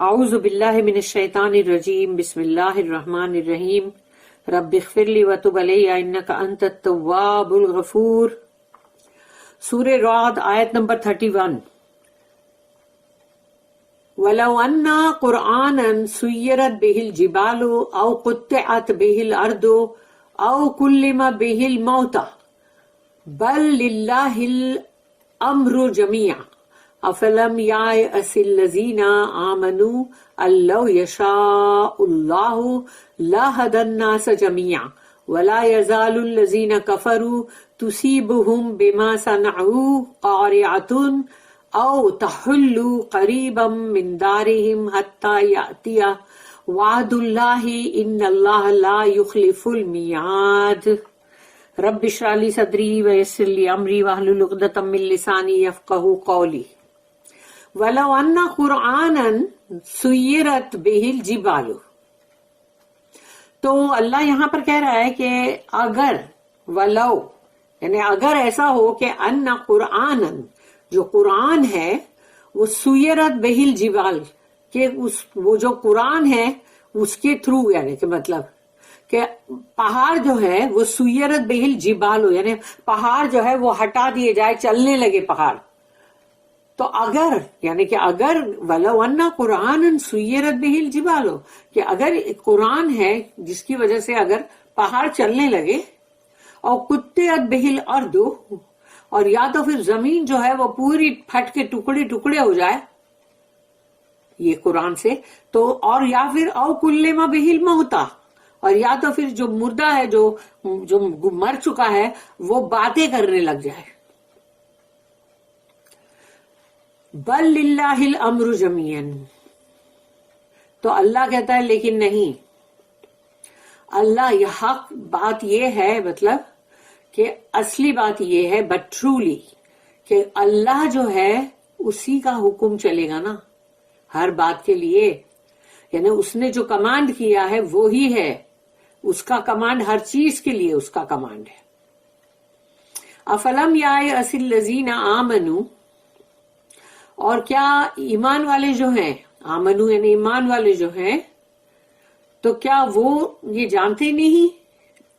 اعوذ باللہ من الشیطان الرجیم بسم اللہ الرحمن الرحیم رب اغفر لی وتب علی انک انت التواب الغفور۔ سورہ رعد آیت نمبر 31۔ وَلَوْ أَنَّا قُرْآنًا سُيِّرَتْ بِهِ الْجِبَالُ أَوْ قُطِّعَتْ بِهِ الْأَرْضُ أَوْ كُلِّمَ بِهِ الْمَوْتَى بَلْ لِلَّهِ الْأَمْرُ جَمِيعًا أَفَلَمْ يَيْأَسِ الَّذِينَ آمَنُوا أَن لَّوْ يَشَاءُ اللَّهُ لَهَدَى النَّاسَ جَمِيعًا وَلَا يَزَالُ الَّذِينَ كَفَرُوا تُصِيبُهُم بِمَا صَنَعُوا قَارِعَةٌ أَوْ تَحُلُّ قَرِيبًا مِّن دَارِهِمْ حَتَّى يَأْتِيَ وَعْدُ اللَّهِ إِنَّ اللَّهَ لَا يُخْلِفُ الْمِيعَادَ۔ رب اشرح لي صدری ويسر لي امری واحلل عقدۃ من لسانی یفقہوا قولی۔ وَلَوْ أَنَّ قُرْآنًا سُيِّرَتْ بِهِ الْجِبَالُ، تو اللہ یہاں پر کہہ رہا ہے کہ اگر ولو یعنی اگر ایسا ہو کہ ان قرآنًا جو قرآن ہے وہ سُيِّرَتْ بِهِ الْجِبَالُ کہ وہ جو قرآن ہے اس کے تھرو یعنی کہ مطلب کہ پہاڑ جو ہے وہ سُيِّرَتْ بِهِ الْجِبَالُ یعنی پہاڑ جو ہے وہ ہٹا دیے جائے، چلنے لگے پہاڑ۔ تو اگر یعنی کہ اگر وَلَوْ أَنَّ قُرْآنًا سُيِّرَتْ بِهِ الْجِبَالُ کہ اگر قرآن ہے جس کی وجہ سے اگر پہاڑ چلنے لگے، اور قُطِّعَتْ بِهِ الْأَرْضُ اور یا تو پھر زمین جو ہے وہ پوری پھٹ کے ٹکڑے ٹکڑے ہو جائے یہ قرآن سے، تو اور یا پھر او کلم بِهِ الموتى اور یا تو پھر جو مردہ ہے جو مر چکا ہے وہ باتیں کرنے لگ جائے۔ بل للہ الامر جمیعا، تو اللہ کہتا ہے لیکن نہیں، اللہ یہ حق بات یہ ہے مطلب کہ اصلی بات یہ ہے بٹ ٹرولی کہ اللہ جو ہے اسی کا حکم چلے گا نا ہر بات کے لیے، یعنی اس نے جو کمانڈ کیا ہے وہی ہے، اس کا کمانڈ ہر چیز کے لیے اس کا کمانڈ ہے۔ افلم یأس الذین آمنوا، اور کیا ایمان والے جو ہیں، آمنو یعنی ایمان والے جو ہیں، تو کیا وہ یہ جانتے نہیں؟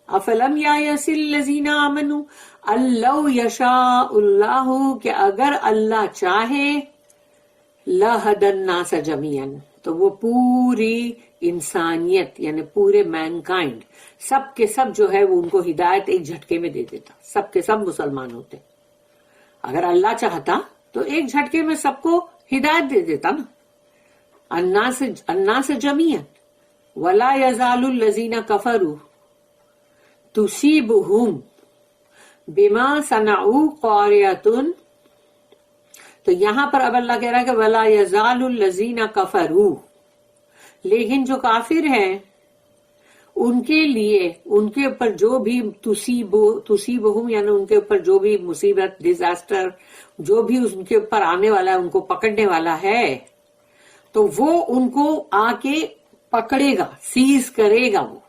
افلم یأس الذین آمنوا ان لو یشاء اللہ کہ اگر اللہ چاہے لہدی الناس جمیعا تو وہ پوری انسانیت یعنی پورے مینکائنڈ سب کے سب جو ہے وہ ان کو ہدایت ایک جھٹکے میں دے دیتا، سب کے سب مسلمان ہوتے۔ اگر اللہ چاہتا تو ایک جھٹکے میں سب کو ہدایت دے دیتا نا۔ الناس جمیعا ولا یزال الذین کفروا تصیبہم بما صنعوا قاریۃ، تو یہاں پر اب اللہ کہہ رہا ہے کہ ولا یزال الذین کفروا، لیکن جو کافر ہیں ان کے لیے ان کے اوپر جو بھی تصیبہم یعنی ان کے اوپر جو بھی مصیبت ڈیزاسٹر جو بھی ان کے اوپر آنے والا ہے، ان کو پکڑنے والا ہے، تو وہ ان کو آ کے پکڑے گا، سیز کرے گا وہ،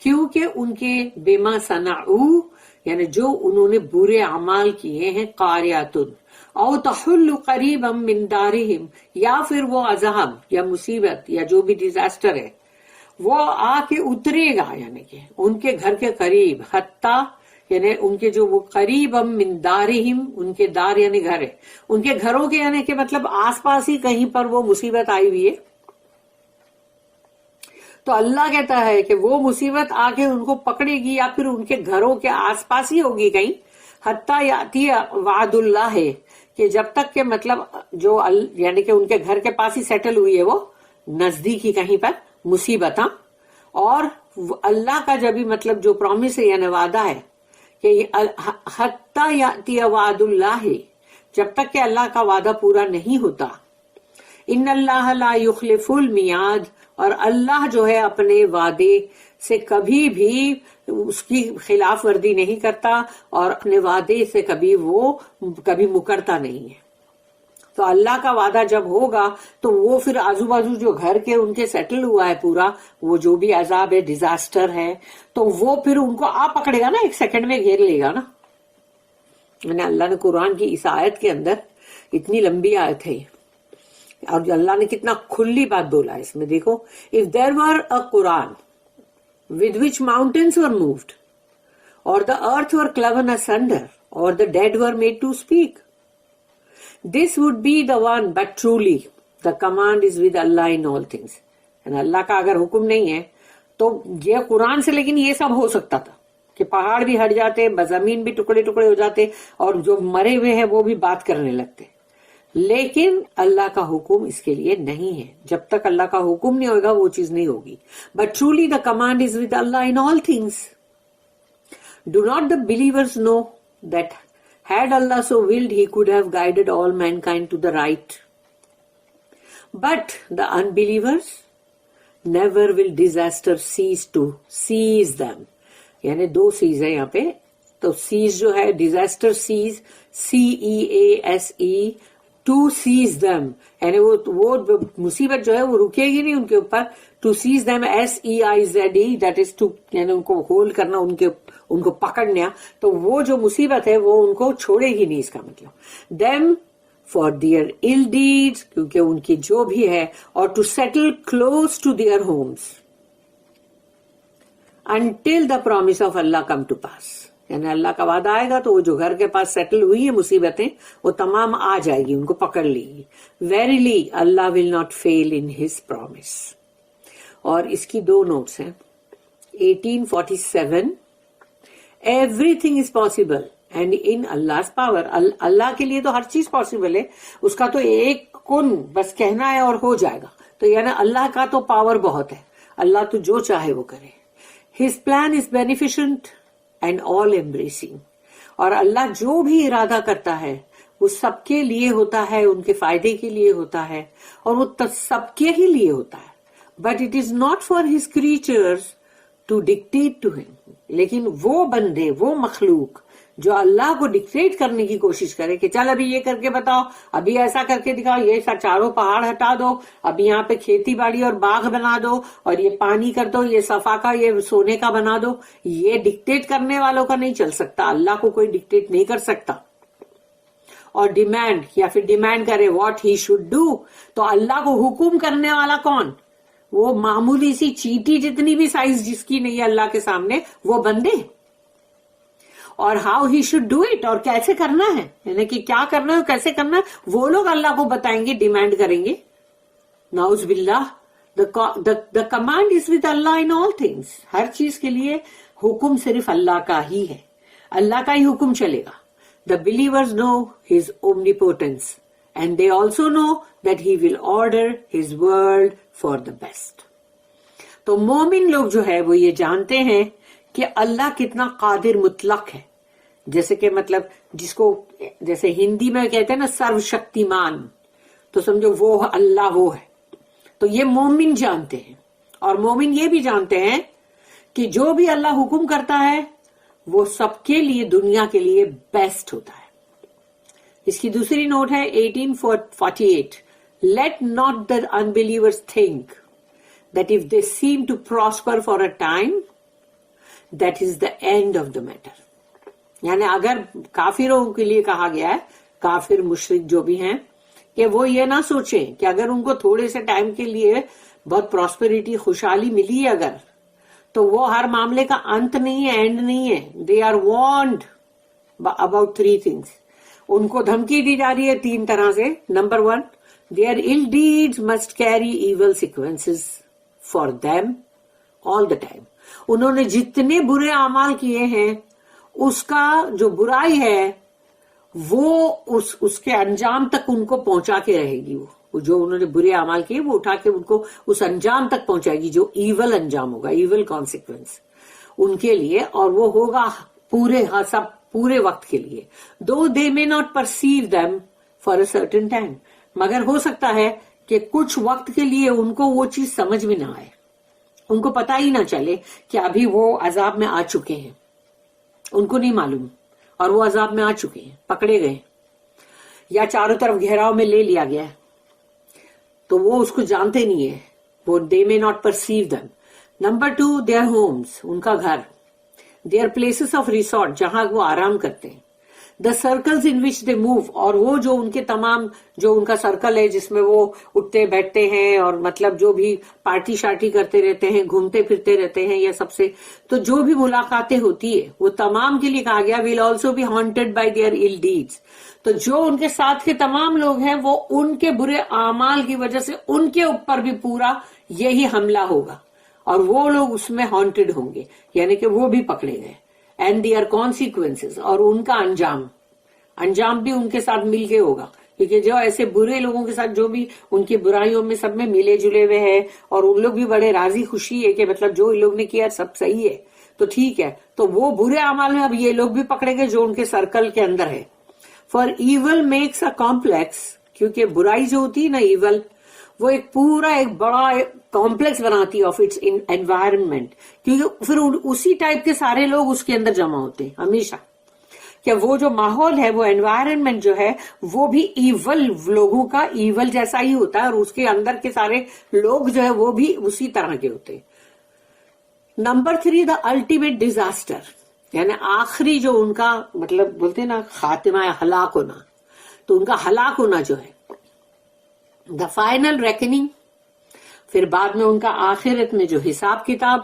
کیونکہ ان کے بما صنعوا یعنی جو انہوں نے برے اعمال کیے ہیں، قاریۃ او تحل قریبا من دارہم یا پھر وہ عذاب یا مصیبت یا جو بھی ڈیزاسٹر ہے وہ آ کے اترے گا یعنی کہ ان کے گھر کے قریب، حتیٰ یعنی ان کے جو وہ قریبا من دارہم، ان کے دار یعنی گھر ہے، ان کے گھروں کے یعنی کہ مطلب آس پاس ہی کہیں پر وہ مصیبت آئی ہوئی ہے، تو اللہ کہتا ہے کہ وہ مصیبت آ کے ان کو پکڑے گی یا پھر ان کے گھروں کے آس پاس ہی ہوگی کہیں، حتیٰ یاتی وعد اللہ ہے کہ جب تک کہ مطلب جو یعنی کہ ان کے گھر کے پاس ہی سیٹل ہوئی ہے وہ نزدیک ہی کہیں پر مصیبت، اور اللہ کا جب بھی مطلب جو پرومس ہے یعنی وعدہ ہے کہ حتیٰ یاتی وعد اللہ ہے، جب تک کہ اللہ کا وعدہ پورا نہیں ہوتا، ان اللہ لا یخلف المیعاد، اور اللہ جو ہے اپنے وعدے سے کبھی بھی اس کی خلاف ورزی نہیں کرتا اور اپنے وعدے سے کبھی مکرتا نہیں ہے۔ تو اللہ کا وعدہ جب ہوگا تو وہ پھر آزو بازو جو گھر کے ان کے سیٹل ہوا ہے پورا وہ جو بھی عذاب ہے ڈیزاسٹر ہے تو وہ پھر ان کو آ پکڑے گا نا، ایک سیکنڈ میں گھیر لے گا نا۔ اللہ نے قرآن کی اس آیت کے اندر اتنی لمبی آیت ہے اور اللہ نے کتنا کھلی بات بولا اس میں, دیکھو, if there were a Quran with which mountains were moved, or the earth were cloven asunder, or the dead were made to speak, this would be the one, but truly the command is with Allah in all things. And Allah کا اگر حکم نہیں ہے تو یہ قرآن سے لیکن یہ سب ہو سکتا تھا کہ پہاڑ بھی ہٹ جاتے, زمین بھی ٹکڑے ٹکڑے ہو جاتے, اور جو مرے ہوئے ہیں وہ بھی بات کرنے لگتے. لیکن اللہ کا حکم اس کے لیے نہیں ہے. جب تک اللہ کا حکم نہیں ہوگا وہ چیز نہیں ہوگی. But truly the command is with Allah in all things. Do not the believers know that had Allah so willed he could have guided all mankind to the right. But the unbelievers, never will disaster cease to seize them. یعنی دو Cs ہے یہاں پہ. تو cease جو ہے disaster cease, CEASE, to seize them, یعنی وہ مصیبت جو ہے وہ رکے گی نہیں ان کے اوپر. to seize them, SEIZE, that is to, یعنی ان کو ہولڈ کرنا, ان کو پکڑنا. تو وہ جو مصیبت ہے وہ ان کو چھوڑے گی نہیں, اس کا مطلب. them for their ill deeds, کیونکہ ان کی جو بھی ہے, اور to settle close to their homes until the promise of Allah come to pass. یعنی اللہ کا وعدہ آئے گا تو وہ جو گھر کے پاس سیٹل ہوئی ہیں مصیبتیں وہ تمام آ جائے گی, ان کو پکڑ لے گی. Verily Allah will not fail in his promise. اور اس کی دو نوٹس ہیں. 1847, everything is possible and in Allah's power. اللہ کے لیے تو ہر چیز پاسبل ہے, اس کا تو ایک کن بس کہنا ہے اور ہو جائے گا. تو یعنی اللہ کا تو پاور بہت ہے, اللہ تو جو چاہے وہ کرے. His plan is beneficent and all embracing. اور اللہ جو بھی ارادہ کرتا ہے وہ سب کے لیے ہوتا ہے, ان کے فائدے کے لیے ہوتا ہے, اور وہ سب کے ہی لیے ہوتا ہے. But it is not for his creatures to dictate to him. لیکن وہ بندے, وہ مخلوق جو اللہ کو ڈکٹیٹ کرنے کی کوشش کرے کہ چل ابھی یہ کر کے بتاؤ, ابھی ایسا کر کے دکھاؤ, یہ چاروں پہاڑ ہٹا دو, ابھی یہاں پہ کھیتی باڑی اور باغ بنا دو, اور یہ پانی کر دو, یہ صفا کا, یہ سونے کا بنا دو, یہ ڈکٹیٹ کرنے والوں کا نہیں چل سکتا. اللہ کو کوئی ڈکٹیٹ نہیں کر سکتا. اور ڈیمانڈ, یا پھر ڈیمانڈ کرے واٹ ہی شوڈ ڈو, تو اللہ کو حکم کرنے والا کون؟ وہ معمولی سی چیٹی جتنی بھی سائز جس کی نہیں ہے اللہ کے سامنے, وہ بندے. اور how he should do it, اور کیسے کرنا ہے, یعنی کہ کیا کرنا ہے, کیسے کرنا ہے, وہ لوگ اللہ کو بتائیں گے, ڈیمانڈ کریں گے. نعوذ باللہ. The command is with Allah in all things. ہر چیز کے لیے حکم صرف اللہ کا ہی ہے, اللہ کا ہی حکم چلے گا. The believers know his omnipotence and they also know that he will order his world for the best. تو مومن لوگ جو ہے وہ یہ جانتے ہیں کہ اللہ کتنا قادر مطلق ہے. جیسے کہ مطلب جس کو جیسے ہندی میں کہتے ہیں نا سرو شکتیمان, تو سمجھو وہ اللہ وہ ہے. تو یہ مومن جانتے ہیں, اور مومن یہ بھی جانتے ہیں کہ جو بھی اللہ حکم کرتا ہے وہ سب کے لیے, دنیا کے لیے بیسٹ ہوتا ہے. اس کی دوسری نوٹ ہے 1848. Let not the unbelievers think that if they seem to prosper for a time, that is the end of the matter. یعنی اگر کافروں کے لیے کہا گیا ہے, کافر مشرک جو بھی ہیں, کہ وہ یہ نہ سوچیں کہ اگر ان کو تھوڑے سے ٹائم کے لیے بہت پراسپیریٹی, خوشحالی ملی ہے اگر, تو وہ ہر معاملے کا انت نہیں ہے, اینڈ نہیں ہے. They are warned about 3 things. ان کو دھمکی دی جا رہی ہے 3 طرح سے. Number 1, their ill deeds must carry evil sequences for them all the time. انہوں نے جتنے برے اعمال کیے ہیں اس کا جو برائی ہے وہ اس کے انجام تک ان کو پہنچا کے رہے گی. وہ جو انہوں نے برے اعمال کیے وہ اٹھا کے ان کو اس انجام تک پہنچائے گی جو ایول انجام ہوگا, ایول کانسیکوینس ان کے لیے, اور وہ ہوگا پورے وقت کے لیے. Though they may not perceive them for a certain time, مگر ہو سکتا ہے کہ کچھ وقت کے لیے ان کو وہ چیز سمجھ میں نہ آئے, ان کو پتا ہی نہ چلے کہ ابھی وہ عذاب میں آ چکے ہیں, ان کو نہیں معلوم, اور وہ عذاب میں آ چکے ہیں, پکڑے گئے, یا چاروں طرف گھیراؤ میں لے لیا گیا, تو وہ اس کو جانتے نہیں ہے. وہ they may not perceive them. Number 2, their homes, ان کا گھر, their places of resort, جہاں وہ آرام کرتے ہیں. the circles in which they move, اور وہ جو ان کے تمام جو ان کا سرکل ہے جس میں وہ اٹھتے بیٹھتے ہیں اور مطلب جو بھی پارٹی شارٹی کرتے رہتے ہیں, گھومتے پھرتے رہتے ہیں, یا سب سے تو جو بھی ملاقاتیں ہوتی ہے وہ تمام کے لیے کہا گیا will also be haunted by their ill deeds. تو جو ان کے ساتھ کے تمام لوگ ہیں وہ ان کے برے اعمال کی وجہ سے ان کے اوپر بھی پورا یہی حملہ ہوگا اور وہ لوگ اس میں ہانٹڈ ہوں گے, یعنی کہ وہ بھی پکڑے گئے. اینڈ دیئر کانسیکوینسز, اور ان کا انجام بھی ان کے ساتھ مل کے ہوگا, کیونکہ جو ایسے برے لوگوں کے ساتھ جو بھی ان کی برائیوں میں سب میں ملے جلے ہوئے ہیں اور ان لوگ بھی بڑے راضی خوشی ہے کہ مطلب جو ان لوگ نے کیا سب صحیح ہے تو ٹھیک ہے, تو وہ برے اعمال میں اب یہ لوگ بھی پکڑے گئے جو ان کے سرکل کے اندر ہے. For evil makes a complex, کیونکہ برائی جو ہوتی ہے نا ایول, وہ ایک پورا ایک بڑا کمپلیکس بناتی ہے آف اٹس انوائرمنٹ, کیونکہ پھر اسی ٹائپ کے سارے لوگ اس کے اندر جمع ہوتے ہیں ہمیشہ. کہ وہ جو ماحول ہے, وہ انوائرمنٹ جو ہے وہ بھی ایول لوگوں کا ایول جیسا ہی ہوتا ہے, اور اس کے اندر کے سارے لوگ جو ہے وہ بھی اسی طرح کے ہوتے ہیں. نمبر 3, دا الٹیمیٹ ڈیزاسٹر, یعنی آخری جو ان کا مطلب بولتے ہیں نا خاتمہ ہلاک ہونا, تو ان کا ہلاک ہونا جو ہے دا فائنل ریکننگ, پھر بعد میں ان کا آخرت میں جو حساب کتاب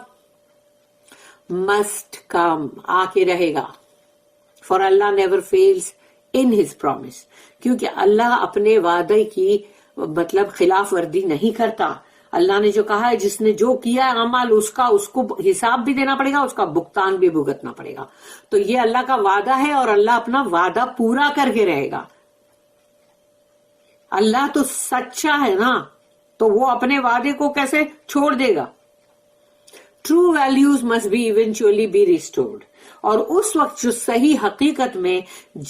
مسٹ کم, آ کے رہے گا. For Allah never fails in his promise, کیونکہ اللہ اپنے وعدے کی مطلب خلاف ورزی نہیں کرتا. اللہ نے جو کہا ہے جس نے جو کیا عمل اس کو حساب بھی دینا پڑے گا, اس کا بھگتان بھی بھگتنا پڑے گا. تو یہ اللہ کا وعدہ ہے اور اللہ اپنا وعدہ پورا کر کے رہے گا. اللہ تو سچا ہے نا, تو وہ اپنے وعدے کو کیسے چھوڑ دے گا. True values must be eventually be restored, اور اس وقت جو صحیح حقیقت میں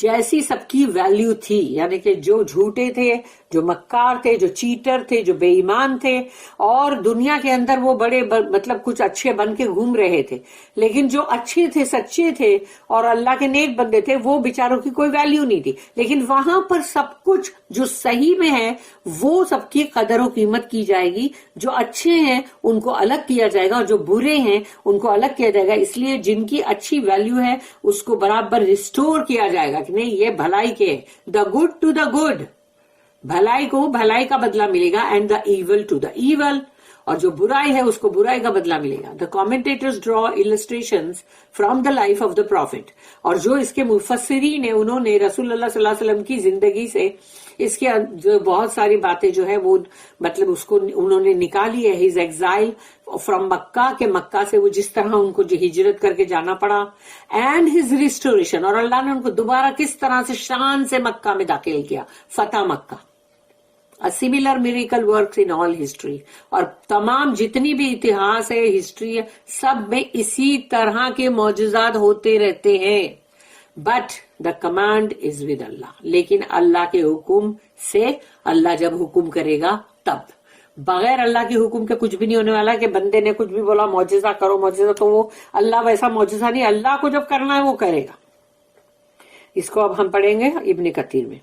جیسی سب کی ویلیو تھی, یعنی کہ جو جھوٹے تھے, جو مکار تھے, جو چیٹر تھے, جو بے ایمان تھے, اور دنیا کے اندر وہ بڑے مطلب کچھ اچھے بن کے گھوم رہے تھے, لیکن جو اچھے تھے, سچے تھے اور اللہ کے نیک بندے تھے, وہ بیچاروں کی کوئی ویلیو نہیں تھی. لیکن وہاں پر سب کچھ جو صحیح میں ہے وہ سب کی قدر و قیمت کی جائے گی. جو اچھے ہیں ان کو الگ کیا جائے گا اور جو برے ہیں ان کو الگ کیا جائے گا. اس لیے جن کی اچھی ویلیو ہے اس کو برابر ریسٹور کیا جائے گا کہ نہیں یہ بھلائی کے, the good to the good, بھلائی کو بھلائی کا بدلہ ملے گا, and the evil to the evil, اور جو برائی ہے اس کو برائی کا بدلہ ملے گا. The commentators draw illustrations from the life of the prophet, اور جو اس کے مفسرین ہیں انہوں نے رسول اللہ صلی اللہ علیہ وسلم کی زندگی سے اس کے جو بہت ساری باتیں جو ہے وہ مطلب اس کو انہوں نے نکالی ہے. ہز ایگزائل فرام مکہ, کہ مکہ سے وہ جس طرح ان کو جو ہجرت کر کے جانا پڑا, اینڈ ہز ریسٹوریشن, اور اللہ نے ان کو دوبارہ کس طرح سے شان سے مکہ میں داخل کیا, فتح مکہ. A similar miracle works in all history, اور تمام جتنی بھی اتہاس ہے, ہسٹری ہے, سب میں اسی طرح کے معجزات ہوتے رہتے ہیں. But the command is with Allah, لیکن اللہ کے حکم سے, اللہ جب حکم کرے گا تب. بغیر اللہ کے حکم کے کچھ بھی نہیں ہونے والا. کہ بندے نے کچھ بھی بولا معجزہ کرو معجزہ, تو وہ اللہ ویسا معجزہ نہیں, اللہ کو جب کرنا ہے وہ کرے گا. اس کو اب ہم پڑھیں گے ابن کثیر میں.